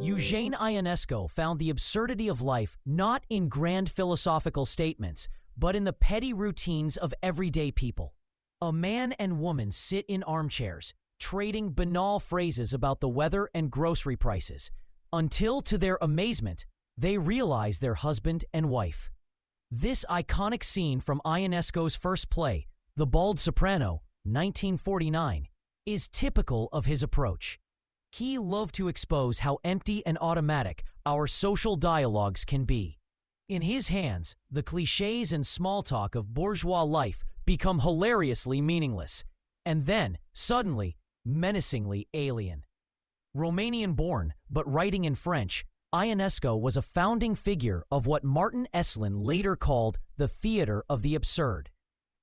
Eugène Ionesco found the absurdity of life not in grand philosophical statements, but in the petty routines of everyday people. A man and woman sit in armchairs, trading banal phrases about the weather and grocery prices, until, to their amazement, they realize they're husband and wife. This iconic scene from Ionesco's first play, The Bald Soprano, 1949, is typical of his approach. He loved to expose how empty and automatic our social dialogues can be. In his hands, the clichés and small talk of bourgeois life become hilariously meaningless, and then, suddenly, menacingly alien. Romanian-born, but writing in French, Ionesco was a founding figure of what Martin Esslin later called the theater of the absurd.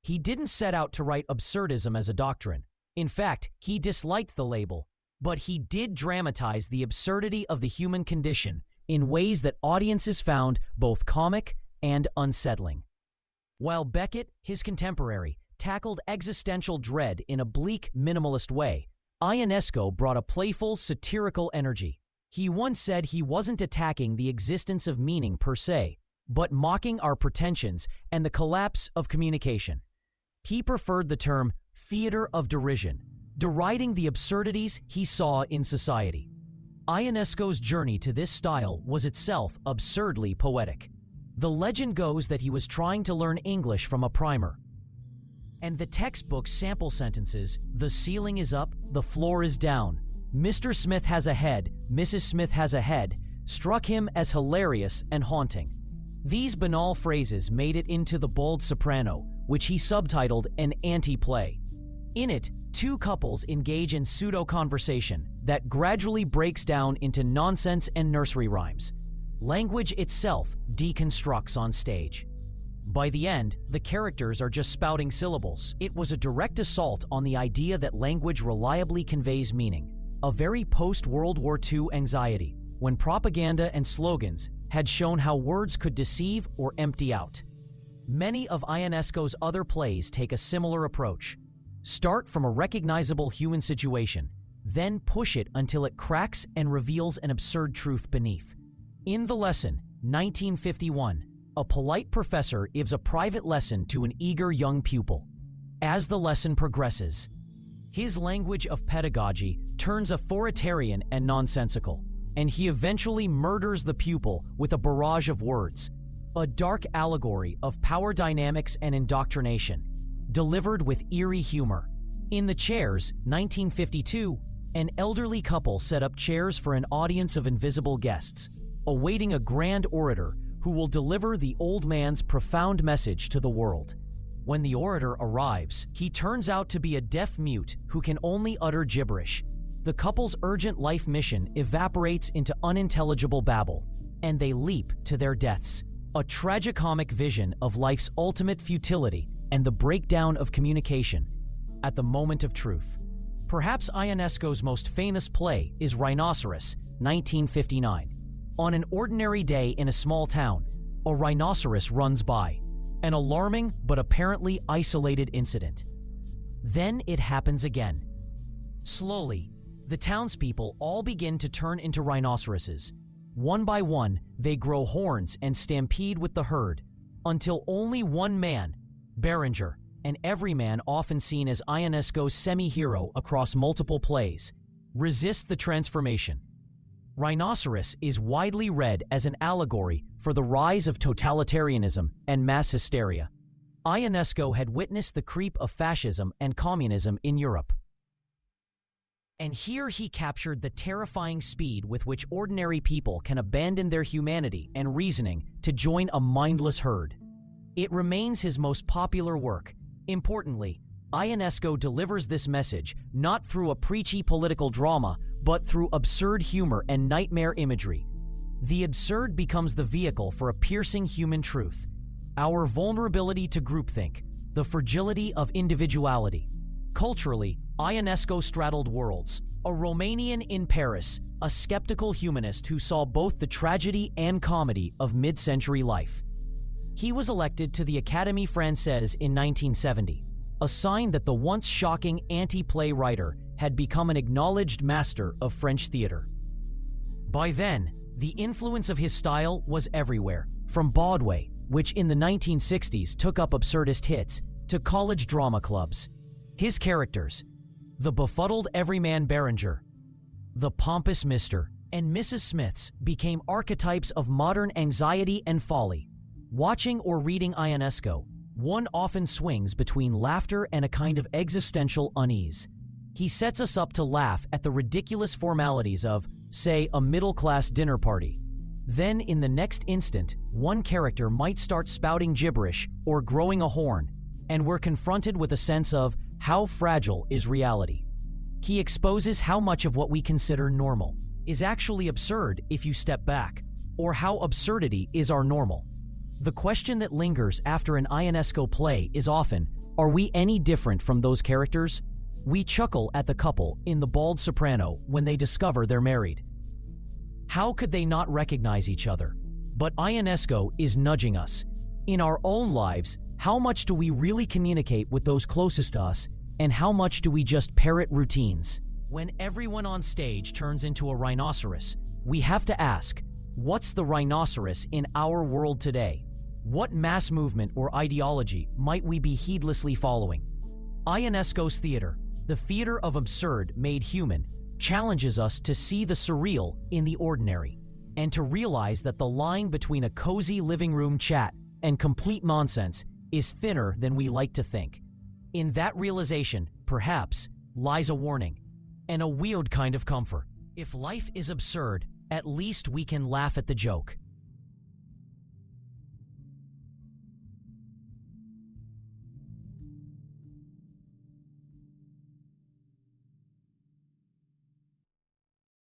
He didn't set out to write absurdism as a doctrine. In fact, he disliked the label, but he did dramatize the absurdity of the human condition in ways that audiences found both comic and unsettling. While Beckett, his contemporary, tackled existential dread in a bleak, minimalist way, Ionesco brought a playful, satirical energy. He once said he wasn't attacking the existence of meaning per se, but mocking our pretensions and the collapse of communication. He preferred the term theater of derision, deriding the absurdities he saw in society. Ionesco's journey to this style was itself absurdly poetic. The legend goes that he was trying to learn English from a primer, and the textbook sample sentences, "The ceiling is up, the floor is down, Mr. Smith has a head, Mrs. Smith has a head," struck him as hilarious and haunting. These banal phrases made it into The Bald Soprano, which he subtitled an anti-play. In it, two couples engage in pseudo-conversation that gradually breaks down into nonsense and nursery rhymes. Language itself deconstructs on stage. By the end, the characters are just spouting syllables. It was a direct assault on the idea that language reliably conveys meaning, a very post-World War II anxiety, when propaganda and slogans had shown how words could deceive or empty out. Many of Ionesco's other plays take a similar approach. Start from a recognizable human situation, then push it until it cracks and reveals an absurd truth beneath. In The Lesson, 1951, a polite professor gives a private lesson to an eager young pupil. As the lesson progresses, his language of pedagogy turns authoritarian and nonsensical, and he eventually murders the pupil with a barrage of words, a dark allegory of power dynamics and indoctrination, delivered with eerie humor. In The Chairs, 1952, an elderly couple set up chairs for an audience of invisible guests, awaiting a grand orator who will deliver the old man's profound message to the world. When the orator arrives, he turns out to be a deaf mute who can only utter gibberish. The couple's urgent life mission evaporates into unintelligible babble, and they leap to their deaths. A tragicomic vision of life's ultimate futility and the breakdown of communication at the moment of truth. Perhaps Ionesco's most famous play is Rhinoceros, 1959. On an ordinary day in a small town, a rhinoceros runs by, an alarming but apparently isolated incident. Then it happens again. Slowly, the townspeople all begin to turn into rhinoceroses. One by one, they grow horns and stampede with the herd, until only one man, Berenger, an everyman often seen as Ionesco's semi-hero across multiple plays, resists the transformation. Rhinoceros is widely read as an allegory for the rise of totalitarianism and mass hysteria. Ionesco had witnessed the creep of fascism and communism in Europe. And here he captured the terrifying speed with which ordinary people can abandon their humanity and reasoning to join a mindless herd. It remains his most popular work. Importantly, Ionesco delivers this message not through a preachy political drama, but through absurd humor and nightmare imagery. The absurd becomes the vehicle for a piercing human truth: our vulnerability to groupthink, the fragility of individuality. Culturally, Ionesco straddled worlds: a Romanian in Paris, a skeptical humanist who saw both the tragedy and comedy of mid-century life. He was elected to the Académie Française in 1970, a sign that the once shocking anti-play writer had become an acknowledged master of French theater. By then, the influence of his style was everywhere, from Broadway, which in the 1960s took up absurdist hits, to college drama clubs. His characters, the befuddled everyman Berenger, the pompous Mr. and Mrs. Smiths, became archetypes of modern anxiety and folly. Watching or reading Ionesco, one often swings between laughter and a kind of existential unease. He sets us up to laugh at the ridiculous formalities of, say, a middle-class dinner party. Then, in the next instant, one character might start spouting gibberish or growing a horn, and we're confronted with a sense of how fragile is reality. He exposes how much of what we consider normal is actually absurd if you step back, or how absurdity is our normal. The question that lingers after an Ionesco play is often, are we any different from those characters? We chuckle at the couple in The Bald Soprano when they discover they're married. How could they not recognize each other? But Ionesco is nudging us. In our own lives, how much do we really communicate with those closest to us, and how much do we just parrot routines? When everyone on stage turns into a rhinoceros, we have to ask, what's the rhinoceros in our world today? What mass movement or ideology might we be heedlessly following? Ionesco's theater, the theater of absurd made human, challenges us to see the surreal in the ordinary, and to realize that the line between a cozy living room chat and complete nonsense is thinner than we like to think. In that realization, perhaps, lies a warning, and a weird kind of comfort. If life is absurd, at least we can laugh at the joke.